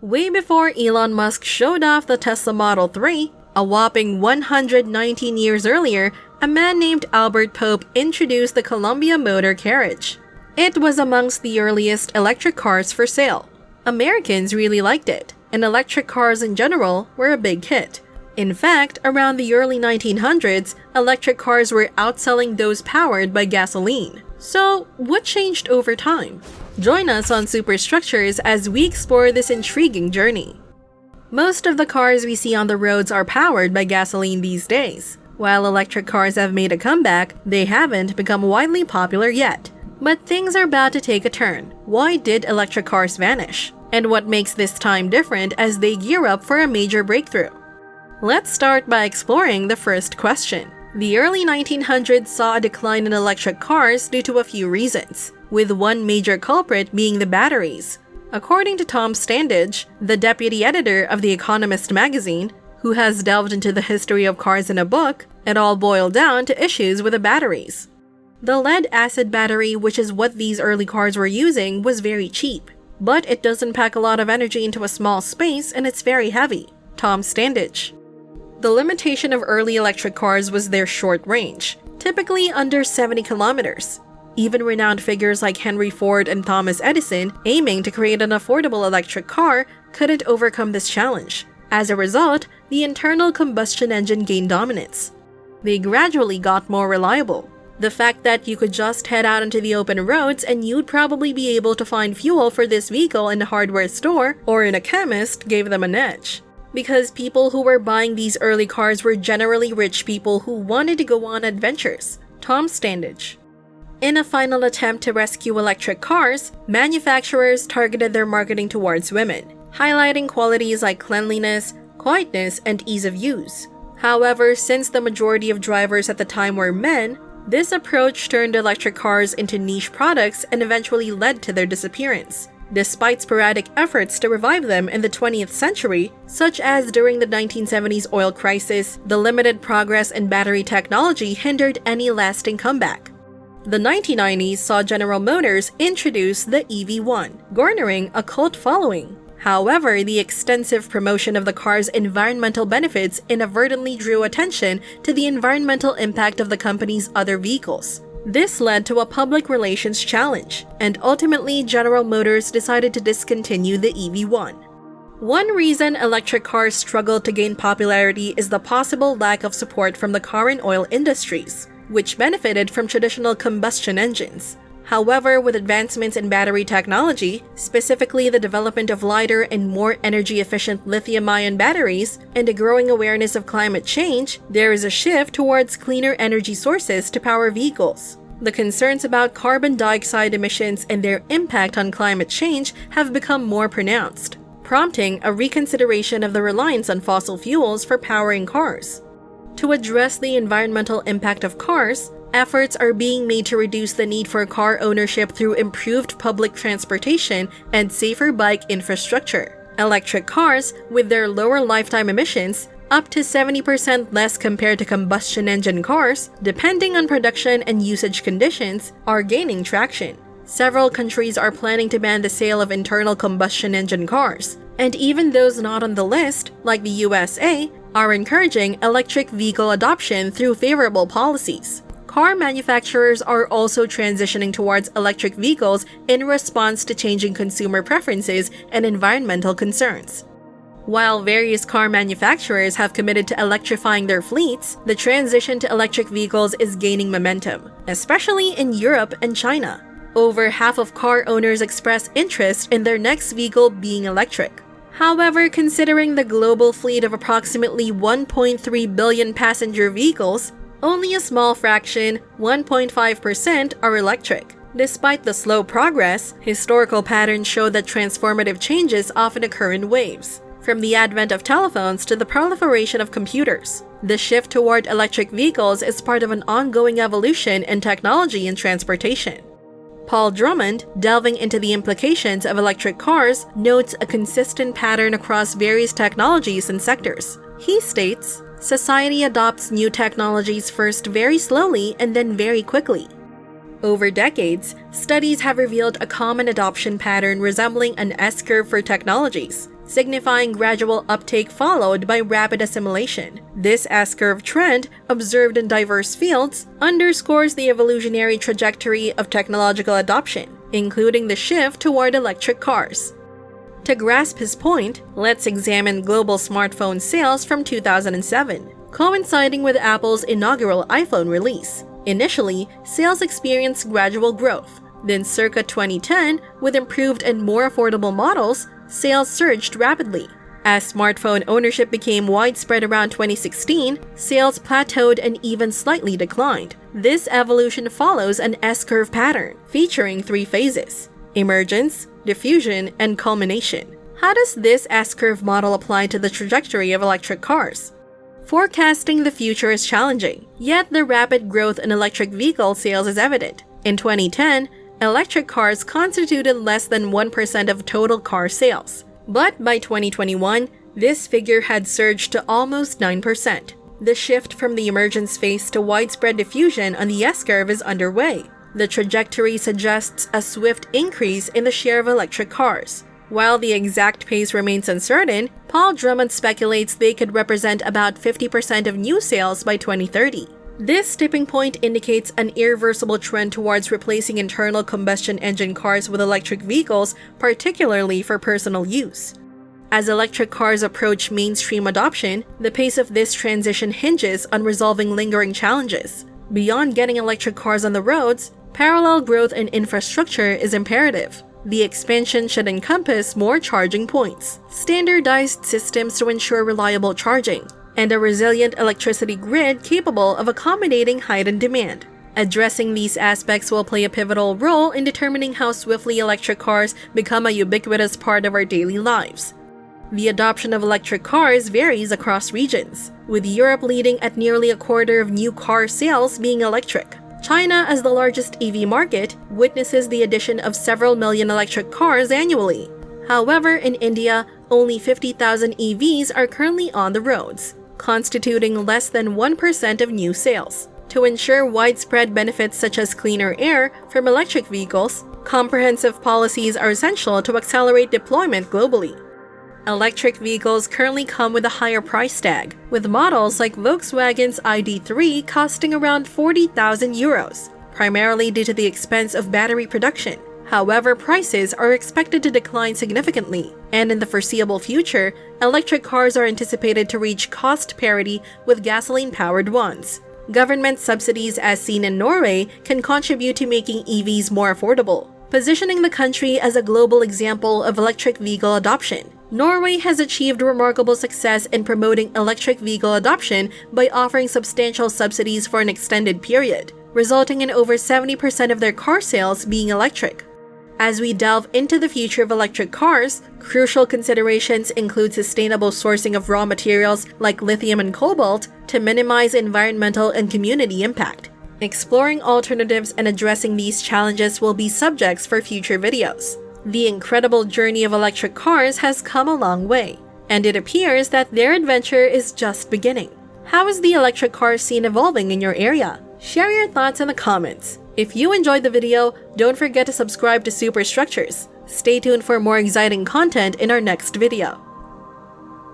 Way before Elon Musk showed off the Tesla Model 3, a whopping 119 years earlier, a man named Albert Pope introduced the Columbia motor carriage. It was amongst the earliest electric cars for sale. Americans really liked it, and electric cars in general were a big hit. In fact, around the early 1900s, electric cars were outselling those powered by gasoline. So, what changed over time? Join us on Superstructures as we explore this intriguing journey. Most of the cars we see on the roads are powered by gasoline these days. While electric cars have made a comeback, they haven't become widely popular yet. But things are about to take a turn. Why did electric cars vanish? And what makes this time different as they gear up for a major breakthrough? Let's start by exploring the first question. The early 1900s saw a decline in electric cars due to a few reasons, with one major culprit being the batteries. According to Tom Standage, the deputy editor of The Economist magazine, who has delved into the history of cars in a book, it all boiled down to issues with the batteries. The lead-acid battery, which is what these early cars were using, was very cheap, but it doesn't pack a lot of energy into a small space and it's very heavy. Tom Standage. The limitation of early electric cars was their short range, typically under 70 kilometers. Even renowned figures like Henry Ford and Thomas Edison, aiming to create an affordable electric car, couldn't overcome this challenge. As a result, the internal combustion engine gained dominance. They gradually got more reliable. The fact that you could just head out into the open roads and you'd probably be able to find fuel for this vehicle in a hardware store or in a chemist gave them an edge. Because people who were buying these early cars were generally rich people who wanted to go on adventures. Tom Standage. In a final attempt to rescue electric cars, manufacturers targeted their marketing towards women, highlighting qualities like cleanliness, quietness, and ease of use. However, since the majority of drivers at the time were men, this approach turned electric cars into niche products and eventually led to their disappearance. Despite sporadic efforts to revive them in the 20th century, such as during the 1970s oil crisis, the limited progress in battery technology hindered any lasting comeback. The 1990s saw General Motors introduce the EV1, garnering a cult following. However, the extensive promotion of the car's environmental benefits inadvertently drew attention to the environmental impact of the company's other vehicles. This led to a public relations challenge, and ultimately General Motors decided to discontinue the EV1. One reason electric cars struggled to gain popularity is the possible lack of support from the car and oil industries, which benefited from traditional combustion engines. However, with advancements in battery technology, specifically the development of lighter and more energy-efficient lithium-ion batteries, and a growing awareness of climate change, there is a shift towards cleaner energy sources to power vehicles. The concerns about carbon dioxide emissions and their impact on climate change have become more pronounced, prompting a reconsideration of the reliance on fossil fuels for powering cars. To address the environmental impact of cars, efforts are being made to reduce the need for car ownership through improved public transportation and safer bike infrastructure. Electric cars, with their lower lifetime emissions, up to 70% less compared to combustion engine cars, depending on production and usage conditions, are gaining traction. Several countries are planning to ban the sale of internal combustion engine cars, and even those not on the list, like the USA, are encouraging electric vehicle adoption through favorable policies. Car manufacturers are also transitioning towards electric vehicles in response to changing consumer preferences and environmental concerns. While various car manufacturers have committed to electrifying their fleets, the transition to electric vehicles is gaining momentum, especially in Europe and China. Over half of car owners express interest in their next vehicle being electric. However, considering the global fleet of approximately 1.3 billion passenger vehicles, only a small fraction, 1.5%, are electric. Despite the slow progress, historical patterns show that transformative changes often occur in waves, from the advent of telephones to the proliferation of computers. The shift toward electric vehicles is part of an ongoing evolution in technology and transportation. Paul Drummond, delving into the implications of electric cars, notes a consistent pattern across various technologies and sectors. He states, "Society adopts new technologies first very slowly and then very quickly." Over decades, studies have revealed a common adoption pattern resembling an S-curve for technologies. signifying gradual uptake followed by rapid assimilation. This S-curve trend, observed in diverse fields, underscores the evolutionary trajectory of technological adoption, including the shift toward electric cars. To grasp his point, let's examine global smartphone sales from 2007, coinciding with Apple's inaugural iPhone release. Initially, sales experienced gradual growth. Then circa 2010, with improved and more affordable models, sales surged rapidly. As smartphone ownership became widespread around 2016, sales plateaued and even slightly declined. This evolution follows an S-curve pattern, featuring 3 phases: emergence, diffusion, and culmination. How does this S-curve model apply to the trajectory of electric cars? Forecasting the future is challenging, yet the rapid growth in electric vehicle sales is evident. In 2010, electric cars constituted less than 1% of total car sales. But by 2021, this figure had surged to almost 9%. The shift from the emergence phase to widespread diffusion on the S-curve is underway. The trajectory suggests a swift increase in the share of electric cars. While the exact pace remains uncertain, Paul Drummond speculates they could represent about 50% of new sales by 2030. This tipping point indicates an irreversible trend towards replacing internal combustion engine cars with electric vehicles, particularly for personal use. As electric cars approach mainstream adoption, the pace of this transition hinges on resolving lingering challenges. Beyond getting electric cars on the roads, parallel growth in infrastructure is imperative. The expansion should encompass more charging points, standardized systems to ensure reliable charging, and a resilient electricity grid capable of accommodating heightened demand. Addressing these aspects will play a pivotal role in determining how swiftly electric cars become a ubiquitous part of our daily lives. The adoption of electric cars varies across regions, with Europe leading at nearly a quarter of new car sales being electric. China, as the largest EV market, witnesses the addition of several million electric cars annually. However, in India, only 50,000 EVs are currently on the roads, constituting less than 1% of new sales. To ensure widespread benefits such as cleaner air from electric vehicles, comprehensive policies are essential to accelerate deployment globally. Electric vehicles currently come with a higher price tag, with models like Volkswagen's ID.3 costing around 40,000 euros, primarily due to the expense of battery production. However, prices are expected to decline significantly, and in the foreseeable future, electric cars are anticipated to reach cost parity with gasoline-powered ones. Government subsidies, as seen in Norway, can contribute to making EVs more affordable, positioning the country as a global example of electric vehicle adoption. Norway has achieved remarkable success in promoting electric vehicle adoption by offering substantial subsidies for an extended period, resulting in over 70% of their car sales being electric. As we delve into the future of electric cars, crucial considerations include sustainable sourcing of raw materials like lithium and cobalt to minimize environmental and community impact. Exploring alternatives and addressing these challenges will be subjects for future videos. The incredible journey of electric cars has come a long way, and it appears that their adventure is just beginning. How is the electric car scene evolving in your area? Share your thoughts in the comments. If you enjoyed the video, don't forget to subscribe to Superstructures. Stay tuned for more exciting content in our next video.